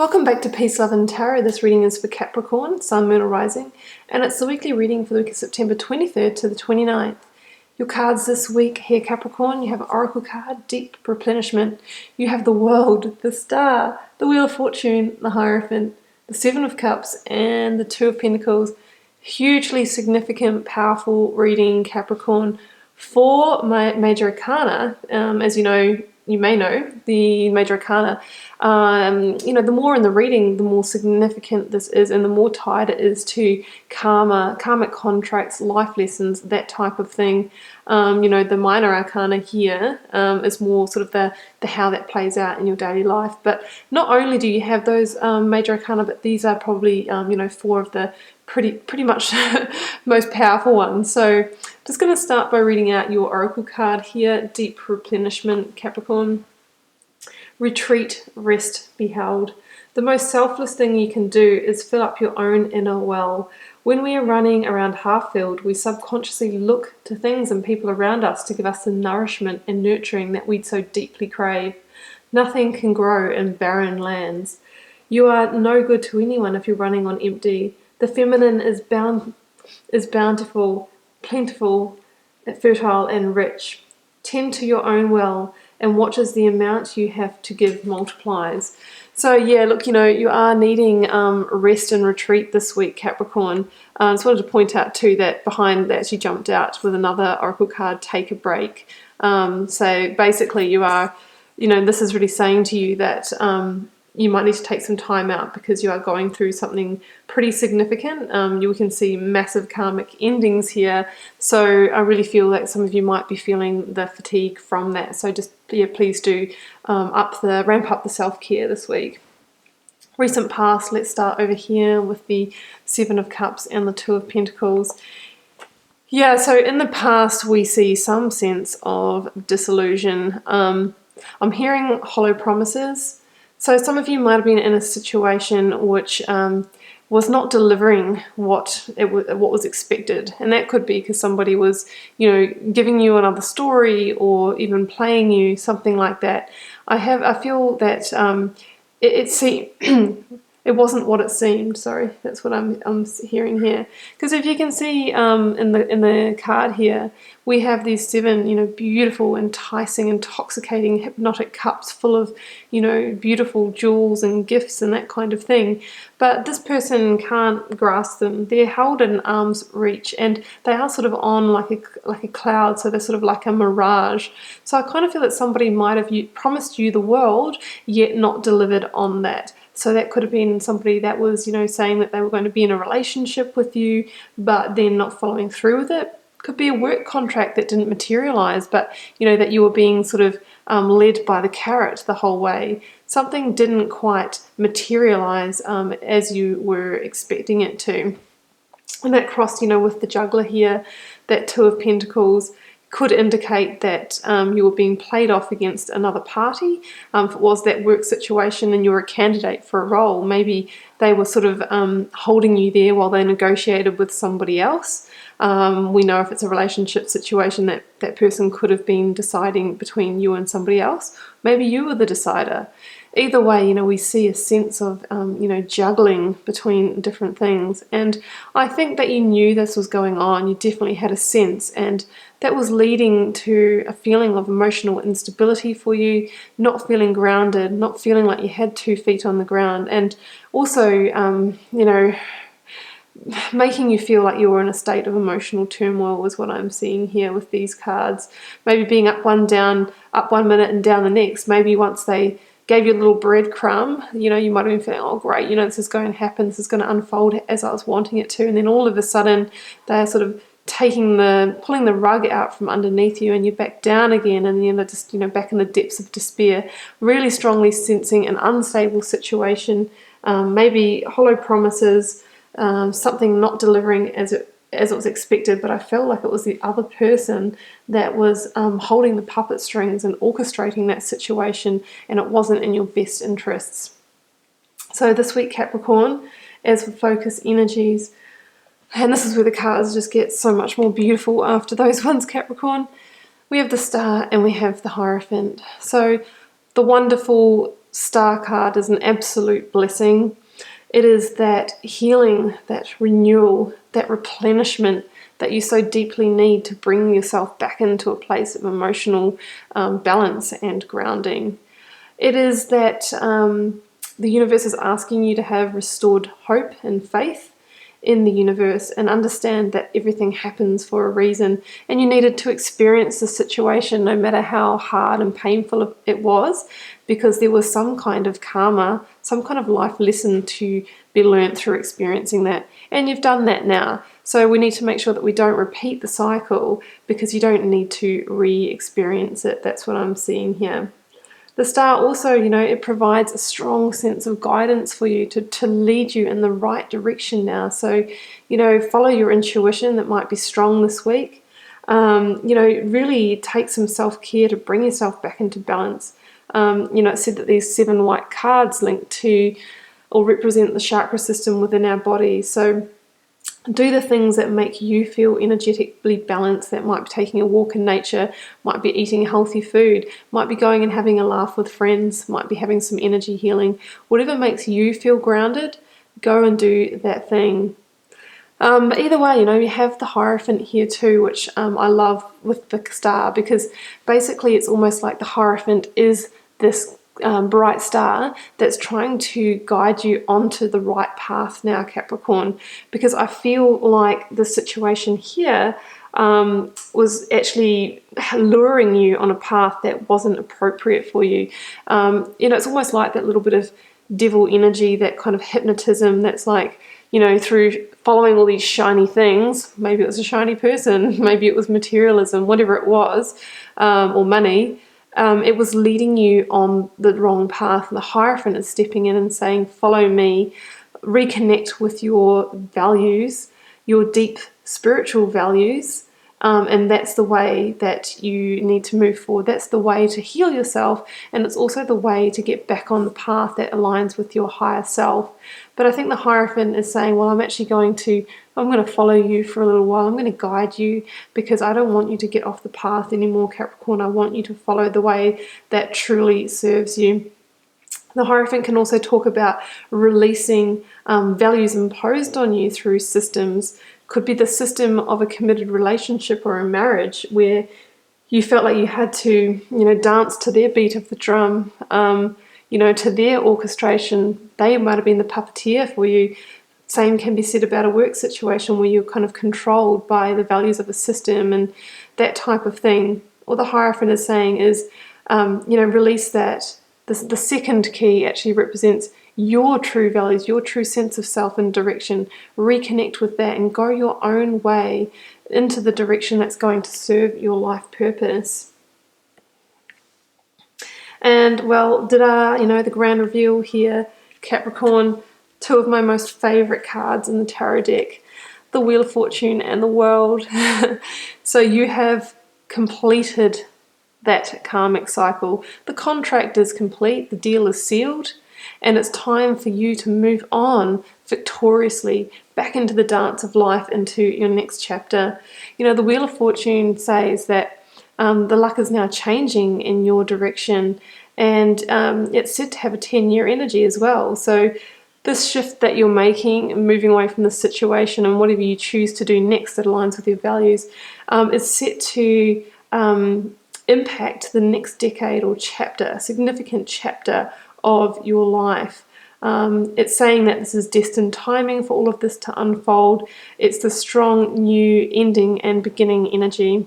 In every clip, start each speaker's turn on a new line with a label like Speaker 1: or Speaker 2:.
Speaker 1: Welcome back to Peace, Love and Tarot. This reading is for Capricorn, Sun, Moon or Rising, and it's the weekly reading for the week of September 23rd to the 29th. Your cards this week here, Capricorn, you have an Oracle card, Deep Replenishment. You have the World, the Star, the Wheel of Fortune, the Hierophant, the Seven of Cups, and the Two of Pentacles. Hugely significant, powerful reading, Capricorn. For my Major Arcana, as you may know, the Major Arcana, the more in the reading, the more significant this is and the more tied it is to karma, karmic contracts, life lessons, that type of thing. The Minor Arcana here is more sort of the how that plays out in your daily life. But not only do you have those Major Arcana, but these are probably, four of the pretty much most powerful ones. So just going to start by reading out your Oracle card here, Deep Replenishment, Capricorn. Retreat, rest, be held. The most selfless thing you can do is fill up your own inner well. When we are running around half-filled, we subconsciously look to things and people around us to give us the nourishment and nurturing that we'd so deeply crave. Nothing can grow in barren lands. You are no good to anyone if you're running on empty. The feminine is bountiful, plentiful, fertile and rich. Tend to your own well and watch as the amount you have to give multiplies. So yeah, look, you are needing rest and retreat this week, Capricorn. I just wanted to point out too that behind that you jumped out with another Oracle card, Take a Break. So basically you are, this is really saying to you that you might need to take some time out because you are going through something pretty significant. You can see massive karmic endings here. So I really feel that some of you might be feeling the fatigue from that. So just, please do ramp up the self-care this week. Recent past, let's start over here with the Seven of Cups and the Two of Pentacles. Yeah, so in the past we see some sense of disillusion. I'm hearing hollow promises. So some of you might have been in a situation which was not delivering what was expected, and that could be because somebody was, giving you another story or even playing you something like that. I feel that it wasn't what it seemed. Sorry, that's what I'm hearing here. Because if you can see in the card here, we have these seven, beautiful, enticing, intoxicating, hypnotic cups full of, beautiful jewels and gifts and that kind of thing. But this person can't grasp them. They're held in arm's reach, and they are sort of on like a cloud. So they're sort of like a mirage. So I kind of feel that somebody might have promised you the world, yet not delivered on that. So that could have been somebody that was, saying that they were going to be in a relationship with you, but then not following through with it. Could be a work contract that didn't materialize, but, that you were being sort of led by the carrot the whole way. Something didn't quite materialize as you were expecting it to. And that crossed, with the Juggler here, that Two of Pentacles, could indicate that you were being played off against another party. If it was that work situation and you were a candidate for a role, maybe they were sort of holding you there while they negotiated with somebody else. We know if it's a relationship situation that person could have been deciding between you and somebody else. Maybe you were the decider. Either way, we see a sense of, juggling between different things. And I think that you knew this was going on. You definitely had a sense, and that was leading to a feeling of emotional instability for you, not feeling grounded, not feeling like you had 2 feet on the ground, and also, making you feel like you were in a state of emotional turmoil was what I'm seeing here with these cards. Maybe being up one minute and down the next. Maybe once they gave you a little breadcrumb, you might have been feeling, oh great, this is going to happen, this is going to unfold as I was wanting it to, and then all of a sudden they're sort of pulling the rug out from underneath you, and you're back down again, and just back in the depths of despair, really strongly sensing an unstable situation, maybe hollow promises, something not delivering as it was expected, but I felt like it was the other person that was holding the puppet strings and orchestrating that situation, and it wasn't in your best interests. So this week, Capricorn, as for focus energies, and this is where the cards just get so much more beautiful after those ones, Capricorn, we have the Star and we have the Hierophant. So the wonderful star card is an absolute blessing. It is that healing, that renewal, that replenishment that you so deeply need to bring yourself back into a place of emotional balance and grounding. It is that the universe is asking you to have restored hope and faith in the universe and understand that everything happens for a reason, and you needed to experience the situation no matter how hard and painful it was, because there was some kind of karma, some kind of life lesson to be learnt through experiencing that, and you've done that now. So we need to make sure that we don't repeat the cycle, because you don't need to re-experience it. That's what I'm seeing here. The star also, it provides a strong sense of guidance for you to lead you in the right direction now. So, follow your intuition that might be strong this week. Really take some self-care to bring yourself back into balance. It said that these 7 white cards link to or represent the chakra system within our body. So do the things that make you feel energetically balanced. That might be taking a walk in nature, might be eating healthy food, might be going and having a laugh with friends, might be having some energy healing. Whatever makes you feel grounded, go and do that thing. But either way, you have the Hierophant here too, which I love with the star, because basically it's almost like the Hierophant is this bright star that's trying to guide you onto the right path now, Capricorn, because I feel like the situation here was actually luring you on a path that wasn't appropriate for you. It's almost like that little bit of devil energy, that kind of hypnotism that's like, through following all these shiny things. Maybe it was a shiny person, maybe it was materialism, whatever it was, or money. It was leading you on the wrong path. And the Hierophant is stepping in and saying, follow me, reconnect with your values, your deep spiritual values, and that's the way that you need to move forward. That's the way to heal yourself, and it's also the way to get back on the path that aligns with your higher self. But I think the Hierophant is saying, well, I'm going to follow you for a little while. I'm going to guide you, because I don't want you to get off the path anymore, Capricorn. I want you to follow the way that truly serves you. The Hierophant can also talk about releasing values imposed on you through systems. Could be the system of a committed relationship or a marriage where you felt like you had to, dance to their beat of the drum, to their orchestration. They might have been the puppeteer for you. Same can be said about a work situation where you're kind of controlled by the values of a system and that type of thing. What the Hierophant is saying is, release that. The second key actually represents your true values, your true sense of self and direction. Reconnect with that and go your own way into the direction that's going to serve your life purpose. And well, the grand reveal here, Capricorn, 2 of my most favorite cards in the tarot deck, the Wheel of Fortune and the World. So you have completed that karmic cycle. The contract is complete, the deal is sealed, and it's time for you to move on victoriously back into the dance of life, into your next chapter. The Wheel of Fortune says that the luck is now changing in your direction, and it's said to have a 10-year energy as well. So this shift that you're making, moving away from the situation and whatever you choose to do next that aligns with your values, is set to impact the next decade or chapter, a significant chapter of your life. It's saying that this is destined timing for all of this to unfold. It's the strong new ending and beginning energy.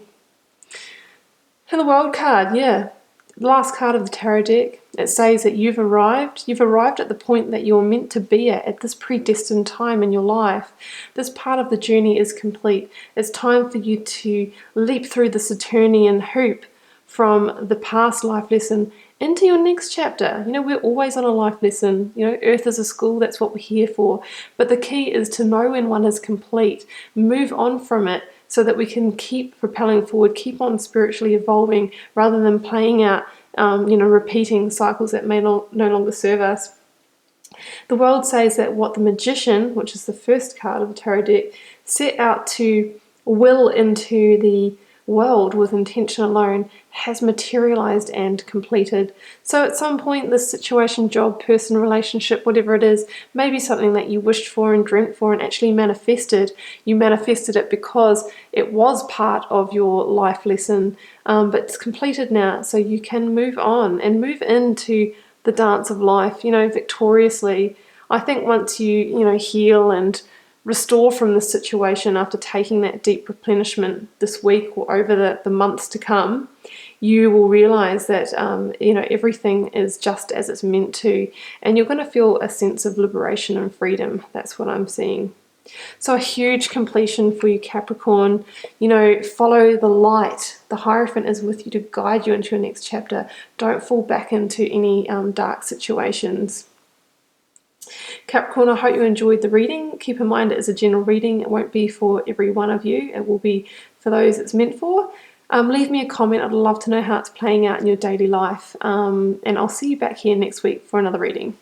Speaker 1: And the World card, the last card of the tarot deck, it says that you've arrived at the point that you're meant to be at this predestined time in your life. This part of the journey is complete. It's time for you to leap through the Saturnian hoop from the past life lesson into your next chapter. We're always on a life lesson. Earth is a school, that's what we're here for. But the key is to know when one is complete, move on from it so that we can keep propelling forward, keep on spiritually evolving rather than playing out, repeating cycles that may no longer serve us. The World says that what the Magician, which is the first card of the tarot deck, set out to will into the world with intention alone has materialized and completed. So at some point, this situation, job, person, relationship, whatever it is, may be something that you wished for and dreamt for and actually manifested. You manifested it because it was part of your life lesson, but it's completed now. So you can move on and move into the dance of life, victoriously. I think once you heal and restore from this situation after taking that deep replenishment this week or over the months to come, you will realize that everything is just as it's meant to, and you're going to feel a sense of liberation and freedom. That's what I'm seeing. So a huge completion for you, Capricorn. Follow the light. The Hierophant is with you to guide you into your next chapter. Don't fall back into any dark situations. Capricorn, I hope you enjoyed the reading. Keep in mind it is a general reading. It won't be for every one of you. It will be for those it's meant for. Leave me a comment. I'd love to know how it's playing out in your daily life. And I'll see you back here next week for another reading.